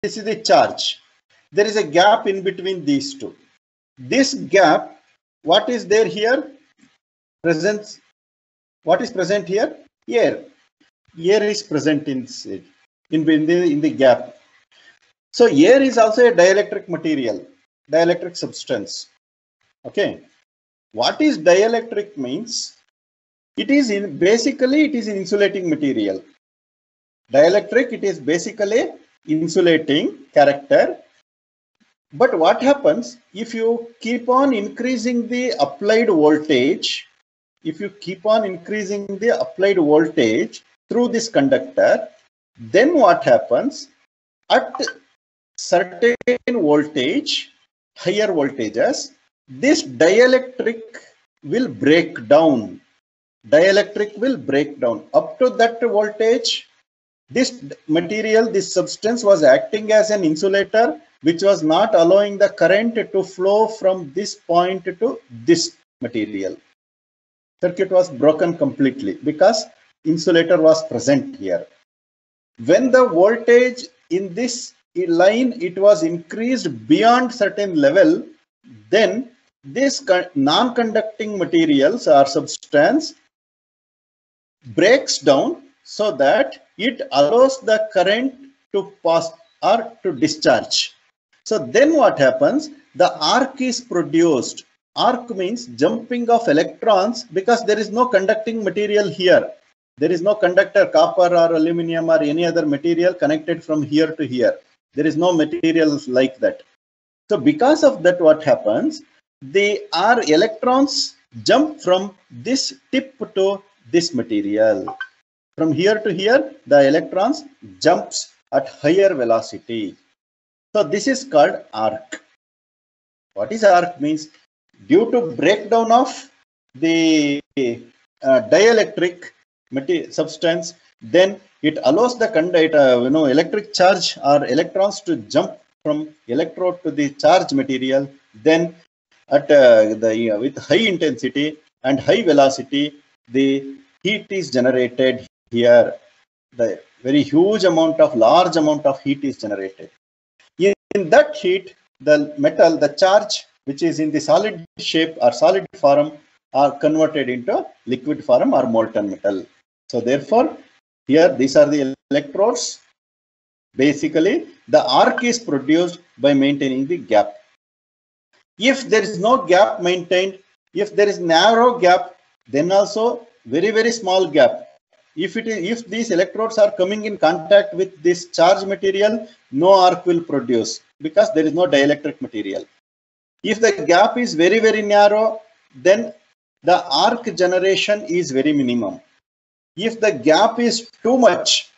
this is the charge. There is a gap in between these two. This gap, what is there here? Presence. What is present here? Air. Air is present in the gap. So air is also a dielectric material, dielectric substance. Okay. What is dielectric means? It is basically an insulating material. Dielectric, it is basically insulating character. But what happens if you keep on increasing the applied voltage? If you keep on increasing the applied voltage through this conductor, then what happens? At certain voltage, higher voltages, this dielectric will break down. Dielectric will break down. Up to that voltage, this material, this substance was acting as an insulator, which was not allowing the current to flow from this point to this material. Circuit was broken completely because insulator was present here. When the voltage in this line, it was increased beyond certain level, then this non-conducting materials or substance breaks down so that it allows the current to pass or to discharge. So then what happens? The arc is produced. Arc means jumping of electrons, because there is no conducting material here. There is no conductor, copper or aluminum or any other material connected from here to here. There is no materials like that. So because of that, what happens? Our electrons jump from this tip to this material. From here to here, the electrons jumps at higher velocity. So this is called arc. What is arc means? Due to breakdown of the dielectric substance, then it allows the electric charge or electrons to jump from electrode to the charge material. Then at with high intensity and high velocity, the heat is generated here. The very large amount of heat is generated. In that heat, the metal, the charge, which is in the solid shape or solid form, are converted into liquid form or molten metal. So therefore, here these are the electrodes. Basically, the arc is produced by maintaining the gap. If there is no gap maintained, if there is narrow gap, then also very small gap. If these electrodes are coming in contact with this charge material, no arc will produce because there is no dielectric material. If the gap is very narrow, then the arc generation is very minimum. If the gap is too much,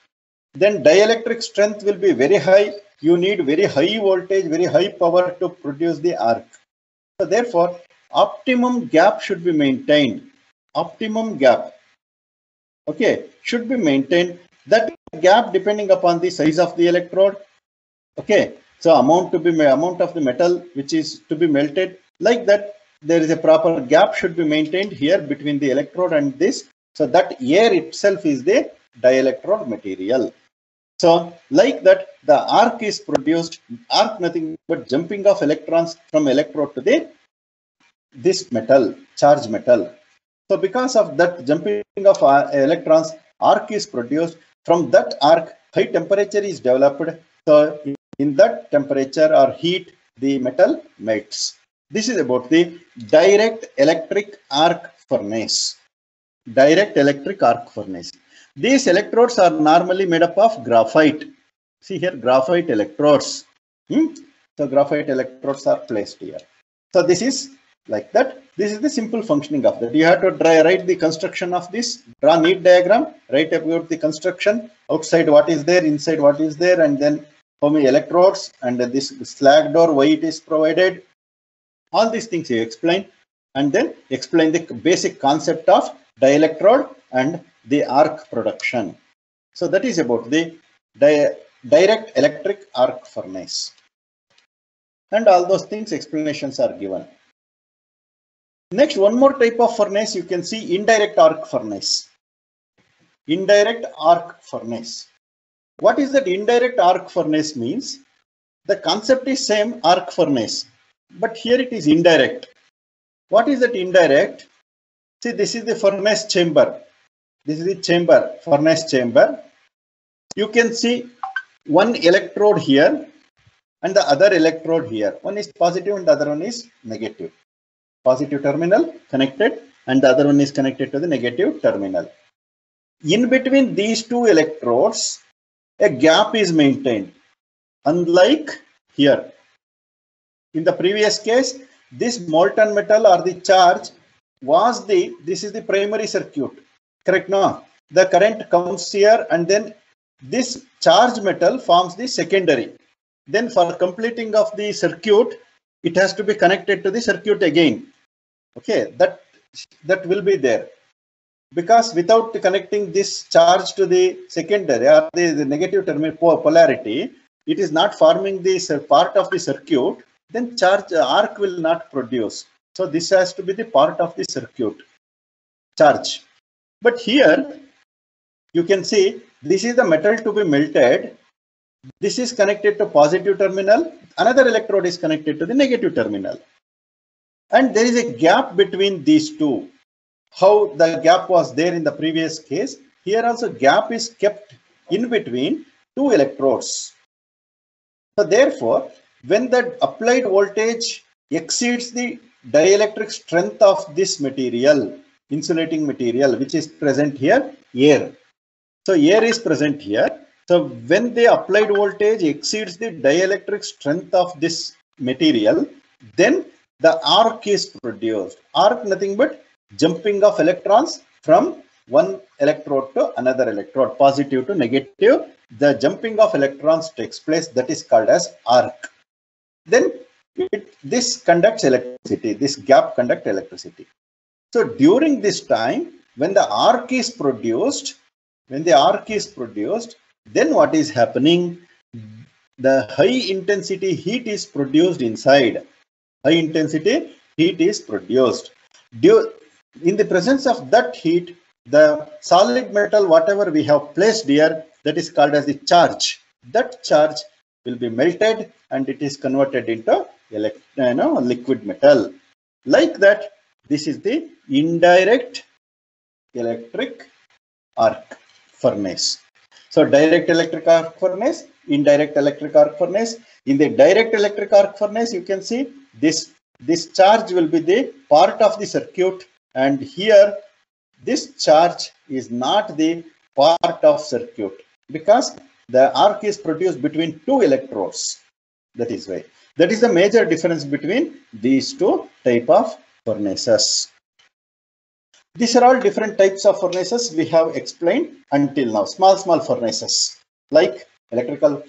then dielectric strength will be very high. You need very high voltage, very high power to produce the arc. So therefore, optimum gap should be maintained. Optimum gap, okay, should be maintained. That gap depending upon the size of the electrode. Okay, so amount of the metal which is to be melted, like that, there is a proper gap should be maintained here between the electrode and this. So that air itself is the dielectrode material. So like that, the arc is produced. Arc nothing but jumping of electrons from electrode to this metal, charge metal. So because of that jumping of electrons, arc is produced. From that arc, high temperature is developed. So in that temperature or heat, the metal melts. This is about the direct electric arc furnace. Direct electric arc furnace. These electrodes are normally made up of graphite. See here, graphite electrodes. So graphite electrodes are placed here. So this is like that. This is the simple functioning of that. You have to write the construction of this, draw neat diagram, write about the construction, outside what is there, inside what is there, and then how many electrodes, and this slag door, why it is provided. All these things you explain, and then explain the basic concept of dielectrode and the arc production. So that is about the direct electric arc furnace. And all those things, explanations are given. Next, one more type of furnace you can see, indirect arc furnace. Indirect arc furnace. What is that indirect arc furnace means? The concept is same, arc furnace, but here it is indirect. What is that indirect? See, this is the furnace chamber. This is the chamber, furnace chamber. You can see one electrode here and the other electrode here. One is positive and the other one is negative. Positive terminal connected and the other one is connected to the negative terminal. In between these two electrodes, a gap is maintained. Unlike here. In the previous case, this molten metal or the charge was this is the primary circuit. Correct? No? The current comes here and then this charged metal forms the secondary. Then for completing of the circuit, it has to be connected to the circuit again. Okay, that will be there. Because without connecting this charge to the secondary or the negative terminal polarity, it is not forming this part of the circuit, then arc will not produce. So this has to be the part of the circuit, charge. But here, you can see, this is the metal to be melted. This is connected to positive terminal. Another electrode is connected to the negative terminal. And there is a gap between these two. How the gap was there in the previous case, here also gap is kept in between two electrodes. So therefore, when the applied voltage exceeds the dielectric strength of this material, insulating material, which is present here, air. So air is present here. So when the applied voltage exceeds the dielectric strength of this material, then the arc is produced. Arc nothing but jumping of electrons from one electrode to another electrode, positive to negative. The jumping of electrons takes place. That is called as arc. Then this conducts electricity. This gap conducts electricity. So during this time, when the arc is produced, then what is happening? The high intensity heat is produced inside. High intensity heat is produced. In the presence of that heat, the solid metal, whatever we have placed here, that is called as the charge. That charge will be melted and it is converted into liquid metal. Like that, this is the indirect electric arc furnace. So direct electric arc furnace, indirect electric arc furnace. In the direct electric arc furnace, you can see this charge will be the part of the circuit, and here this charge is not the part of circuit because the arc is produced between two electrodes. That is why. That is the major difference between these two type of furnaces. These are all different types of furnaces we have explained until now. Small furnaces like electrical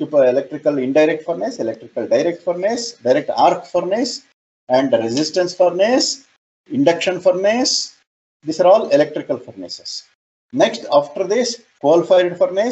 indirect furnace, electrical direct furnace, direct arc furnace, and resistance furnace, induction furnace. These are all electrical furnaces. Next, after this, coal-fired furnace,